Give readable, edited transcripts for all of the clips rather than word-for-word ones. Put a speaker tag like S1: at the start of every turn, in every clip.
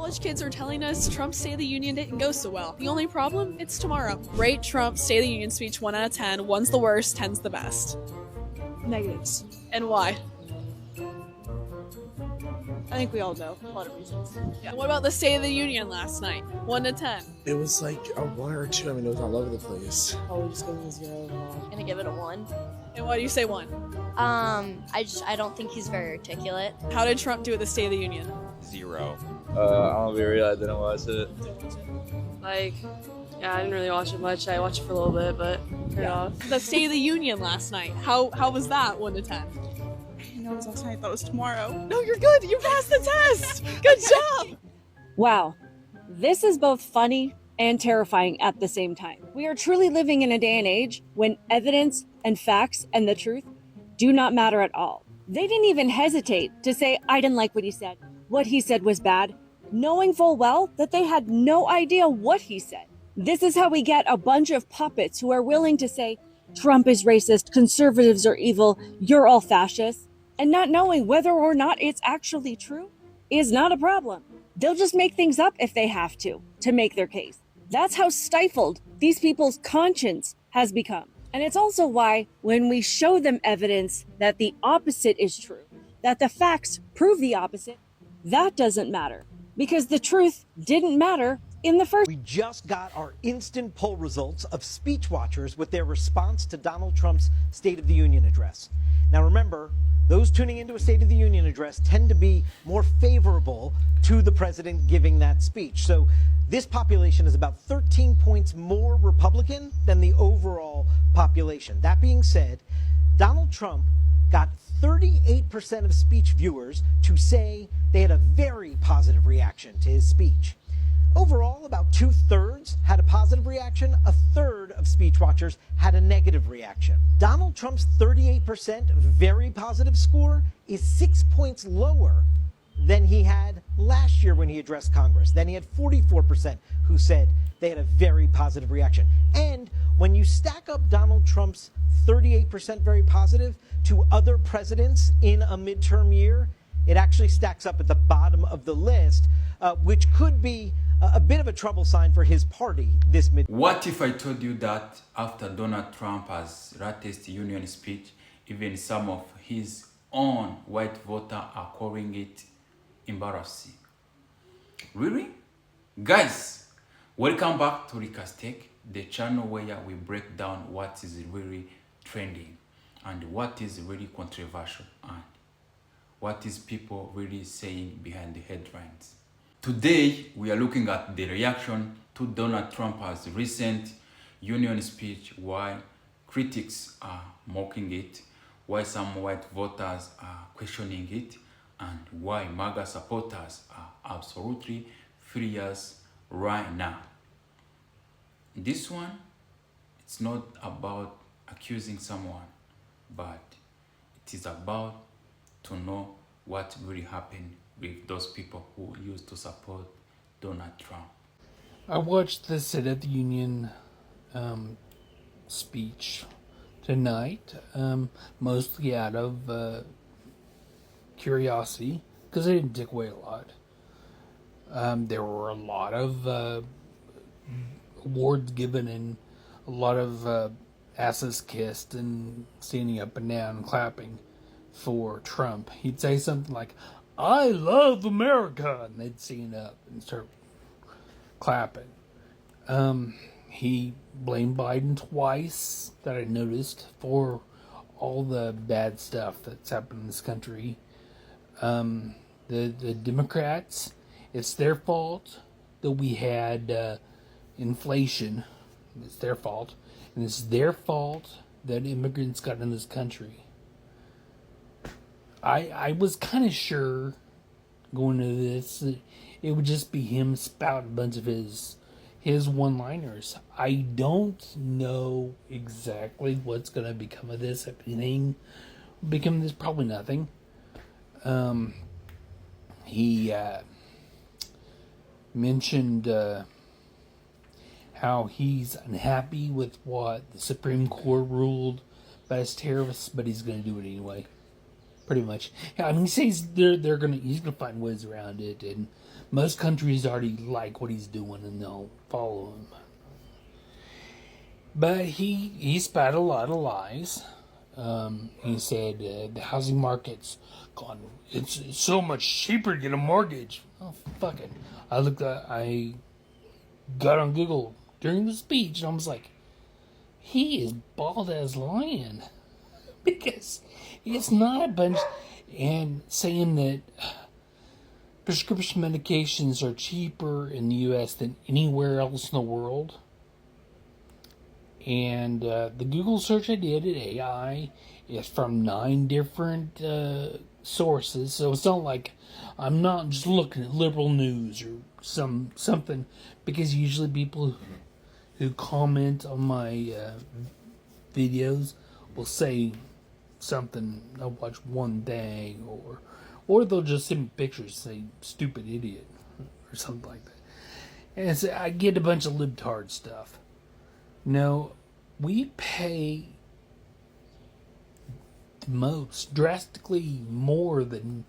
S1: College kids are telling us Trump's State of the Union didn't go so well. The only problem? It's tomorrow. Rate Trump's State of the Union speech 1 out of 10. 1's the worst, 10's the best.
S2: Negatives.
S1: And why?
S2: I think we all know a lot of reasons.
S1: Yeah. What about the State of the Union last night? 1 to 10.
S3: It was like a 1 or 2. I mean, it was all over the place.
S2: Probably just going to 0.
S4: Gonna give it a 1.
S1: And why do you say 1?
S4: I don't think he's very articulate.
S1: How did Trump do at the State of the Union?
S5: 0.
S6: I'll be real, I didn't watch it.
S2: Yeah, I didn't really watch it much. I watched it for a little bit, but turned it off.
S1: The State of the Union last night. How was that? 1 to 10.
S2: You know, it was last night. I thought it was tomorrow.
S1: No, you're good. You passed the test. Good job.
S7: Wow, this is both funny and terrifying at the same time. We are truly living in a day and age when evidence and facts and the truth do not matter at all. They didn't even hesitate to say, I didn't like what he said. What he said was bad, knowing full well that they had no idea what he said. This is how we get a bunch of puppets who are willing to say, Trump is racist, conservatives are evil, you're all fascists, and not knowing whether or not it's actually true is not a problem. They'll just make things up if they have to make their case. That's how stifled these people's conscience has become. And it's also why when we show them evidence that the opposite is true, that the facts prove the opposite, that doesn't matter because the truth didn't matter in the first.
S8: We just got our instant poll results of speech watchers with their response to Donald Trump's State of the Union address. Now remember, those tuning into a State of the Union address tend to be more favorable to the president giving that speech. So this population is about 13 points more Republican than the overall population. That being said, Donald Trump got 38% of speech viewers to say they had a very positive reaction to his speech. Overall, about 2/3 had a positive reaction. 1/3 of speech watchers had a negative reaction. Donald Trump's 38% very positive score is 6 points lower than he had last year when he addressed Congress. Then he had 44% who said they had a very positive reaction. And when you stack up Donald Trump's 38% very positive to other presidents in a midterm year, it actually stacks up at the bottom of the list, which could be a bit of a trouble sign for his party this midterm.
S5: What if I told you that after Donald Trump has latest union speech, even some of his own white voters are calling it embarrassing? Really? Guys, welcome back to Ricastech, the channel where we break down what is really trending and what is really controversial and what is people really saying behind the headlines. Today, we are looking at the reaction to Donald Trump's recent union speech, why critics are mocking it, why some white voters are questioning it, and why MAGA supporters are absolutely furious right now. This one, it's not about accusing someone, but it is about to know what really happened with those people who used to support Donald Trump.
S9: I watched the State of the Union speech tonight, mostly out of curiosity, because I didn't take away a lot. There were a lot of awards given and a lot of asses kissed and standing up and down and clapping for Trump. He'd say something like, I love America, and they'd stand up and start clapping. He blamed Biden twice, that I noticed, for all the bad stuff that's happened in this country. The Democrats, it's their fault that we had inflation. It's their fault. And it's their fault that immigrants got in this country. I was kind of sure going to this it would just be him spouting a bunch of his one-liners. I don't know exactly what's going to become of this. If anything become this, probably nothing. He mentioned how he's unhappy with what the Supreme Court ruled about his tariffs, but he's going to do it anyway. pretty much. Yeah, I mean, he's gonna find ways around it, and most countries already like what he's doing, and they'll follow him. But he spat a lot of lies. He said the housing market's gone. It's so much cheaper to get a mortgage. Oh, fuck it. I got on Google during the speech, and I was like, he is bald as lion. Because it's not a bunch, and saying that prescription medications are cheaper in the U.S. than anywhere else in the world. And the Google search I did at AI is from 9 different sources, so it's not like I'm not just looking at liberal news or something, because usually people who comment on my videos will say something. They'll watch one thing, or they'll just send me pictures, say stupid idiot or something like that. And so I get a bunch of libtard stuff. No, we pay the most, drastically more than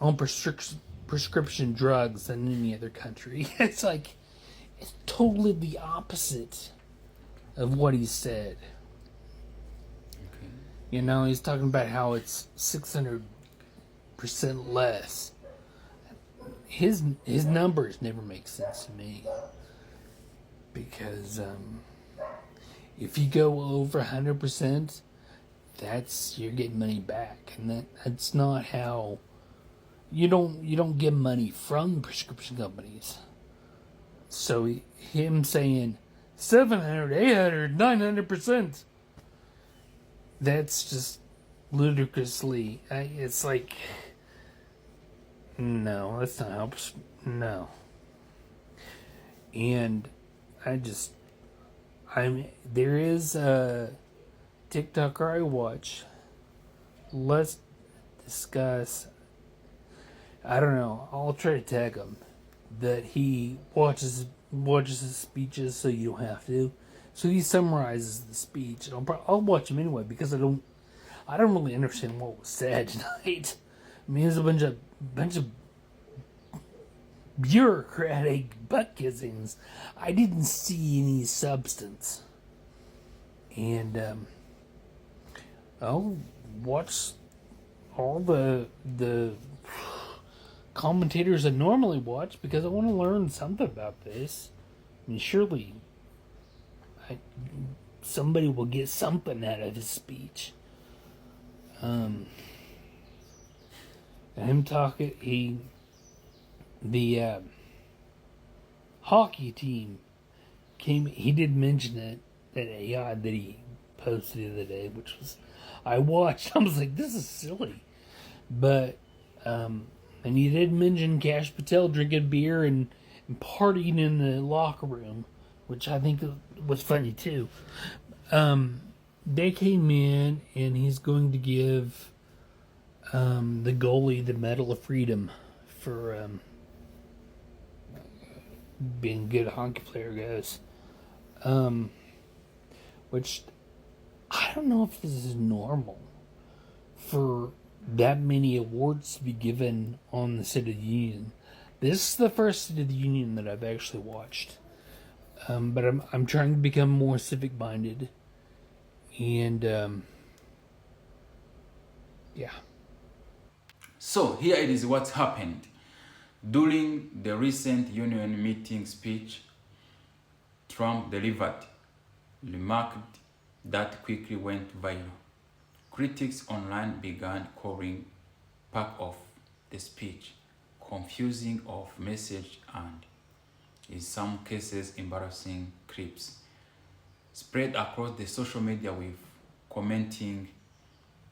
S9: on prescription drugs than any other country. It's like, it's totally the opposite of what he said.
S5: Okay.
S9: You know, he's talking about how it's 600% less. His numbers never make sense to me, because if you go over 100%, you're getting money back, and that's not how. You don't get money from prescription companies. So him saying 700, 800, 900%, that's just ludicrously. It's like, no, that's not how. No. And there is a TikToker I watch. Let's discuss. I don't know. I'll try to tag him that he watches his speeches, so you don't have to. So he summarizes the speech. I'll watch him anyway, because I don't really understand what was said tonight. I mean, there's a bunch of bureaucratic butt kissings. I didn't see any substance. And I'll watch all the commentators I normally watch, because I want to learn something about this. I mean, surely somebody will get something out of his speech. And him talking, the hockey team came. He did mention it, that AI that he posted the other day, which was, I watched. I was like, this is silly, but and he did mention Cash Patel drinking beer and partying in the locker room, which I think was funny too. They came in, and he's going to give the goalie the Medal of Freedom for being a good hockey player goes. Which, I don't know if this is normal for that many awards to be given on the State of the Union. This is the first State of the Union that I've actually watched. But I'm trying to become more civic minded. And yeah.
S5: So here it is what happened. During the recent union meeting speech Trump delivered, remarked that quickly went viral. Critics online began calling part of the speech confusing of message and, in some cases, embarrassing clips. Spread across the social media with commenting,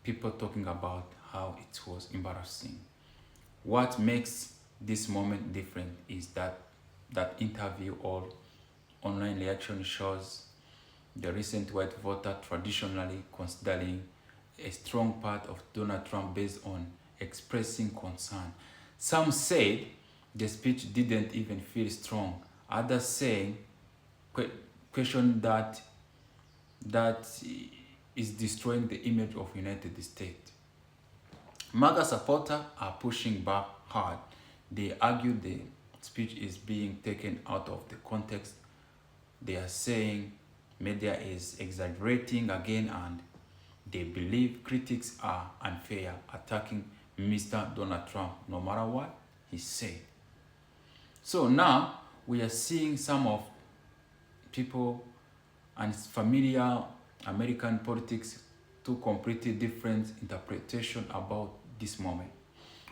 S5: people talking about how it was embarrassing. What makes this moment different is that interview or online reaction shows the recent white voter traditionally considering a strong part of Donald Trump based on expressing concern. Some said the speech didn't even feel strong. Others saying question that is destroying the image of United States. MAGA supporters are pushing back hard. They argue the speech is being taken out of the context. They are saying media is exaggerating again, and they believe critics are unfair, attacking Mr. Donald Trump no matter what he said. So now we are seeing some of people and familiar American politics two completely different interpretation about this moment.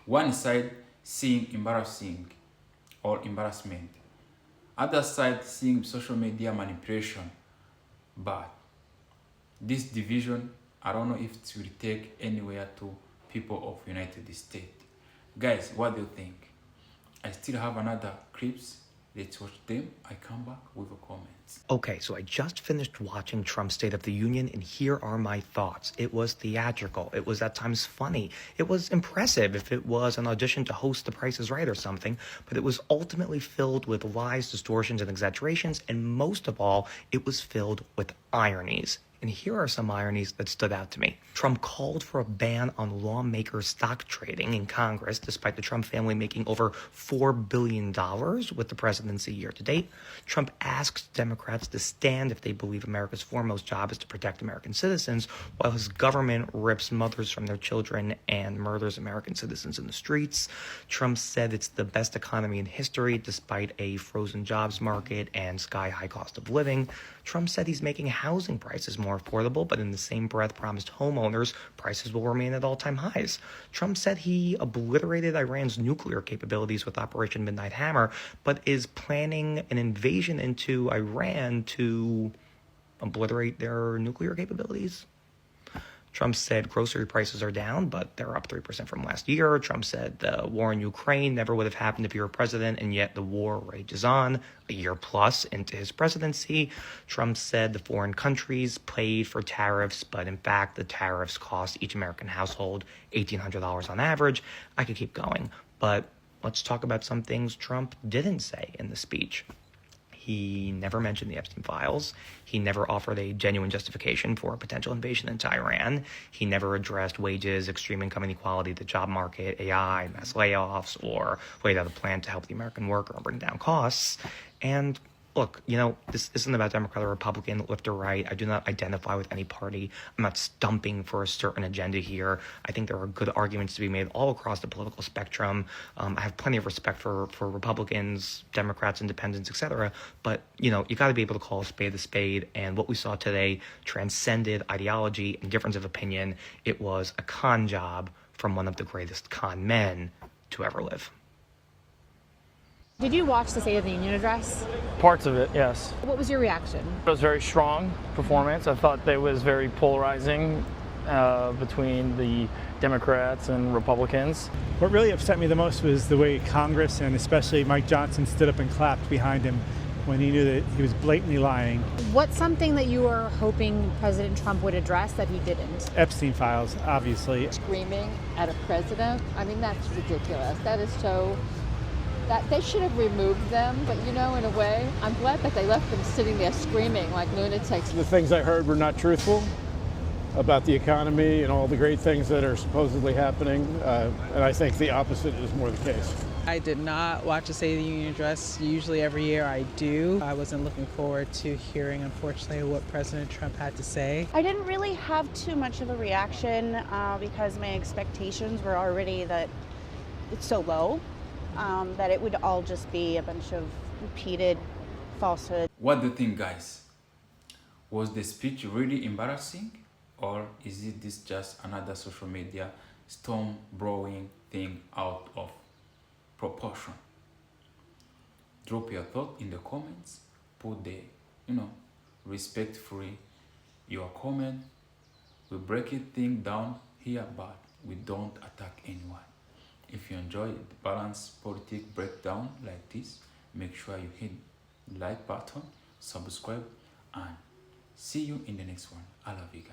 S5: One side seeing embarrassing or embarrassment, other side seeing social media manipulation. But this division, I don't know if it will take anywhere to people of United States. Guys, what do you think? I still have another clips. Let's watch them. I come back with a comment.
S10: Okay, so I just finished watching Trump's State of the Union, and here are my thoughts. It was theatrical. It was at times funny. It was impressive if it was an audition to host The Price is Right or something, but it was ultimately filled with lies, distortions, and exaggerations, and most of all, it was filled with ironies. And here are some ironies that stood out to me. Trump called for a ban on lawmakers' stock trading in Congress, despite the Trump family making over $4 billion with the presidency year to date. Trump asked Democrats to stand if they believe America's foremost job is to protect American citizens, while his government rips mothers from their children and murders American citizens in the streets. Trump said it's the best economy in history, despite a frozen jobs market and sky-high cost of living. Trump said he's making housing prices more affordable, but in the same breath promised homeowners prices will remain at all-time highs. Trump said he obliterated Iran's nuclear capabilities with Operation Midnight Hammer, but is planning an invasion into Iran to obliterate their nuclear capabilities. Trump said grocery prices are down, but they're up 3% from last year. Trump said the war in Ukraine never would have happened if he were president, and yet the war rages on a year plus into his presidency. Trump said the foreign countries paid for tariffs, but in fact, the tariffs cost each American household $1,800 on average. I could keep going, but let's talk about some things Trump didn't say in the speech. He never mentioned the Epstein files. He never offered a genuine justification for a potential invasion into Iran. He never addressed wages, extreme income inequality, the job market, AI, mass layoffs, or laid out a plan to help the American worker and bring down costs. And look, this isn't about Democrat or Republican, left or right. I do not identify with any party. I'm not stumping for a certain agenda here. I think there are good arguments to be made all across the political spectrum. I have plenty of respect for Republicans, Democrats, independents, etc. But, you got to be able to call a spade, and what we saw today transcended ideology and difference of opinion. It was a con job from one of the greatest con men to ever live.
S11: Did you watch the State of the Union address?
S12: Parts of it, yes.
S11: What was your reaction?
S12: It was a very strong performance. I thought that was very polarizing between the Democrats and Republicans.
S13: What really upset me the most was the way Congress and especially Mike Johnson stood up and clapped behind him when he knew that he was blatantly lying.
S11: What's something that you were hoping President Trump would address that he didn't?
S13: Epstein files, obviously.
S14: Screaming at a president, I mean, that's ridiculous. That is so... that they should have removed them, but in a way, I'm glad that they left them sitting there screaming like lunatics.
S15: The things I heard were not truthful about the economy and all the great things that are supposedly happening, and I think the opposite is more the case.
S16: I did not watch the State of the Union address. Usually every year I do. I wasn't looking forward to hearing, unfortunately, what President Trump had to say.
S17: I didn't really have too much of a reaction because my expectations were already that it's so low. That it would all just be a bunch of repeated falsehoods.
S5: What do you think, guys? Was the speech really embarrassing, or is it this just another social media storm brewing thing out of proportion? Drop your thought in the comments. Put the, respectfully your comment. We break it thing down here, but we don't attack anyone. If you enjoy the balanced politics breakdown like this, make sure you hit the like button, subscribe, and see you in the next one. I love you guys.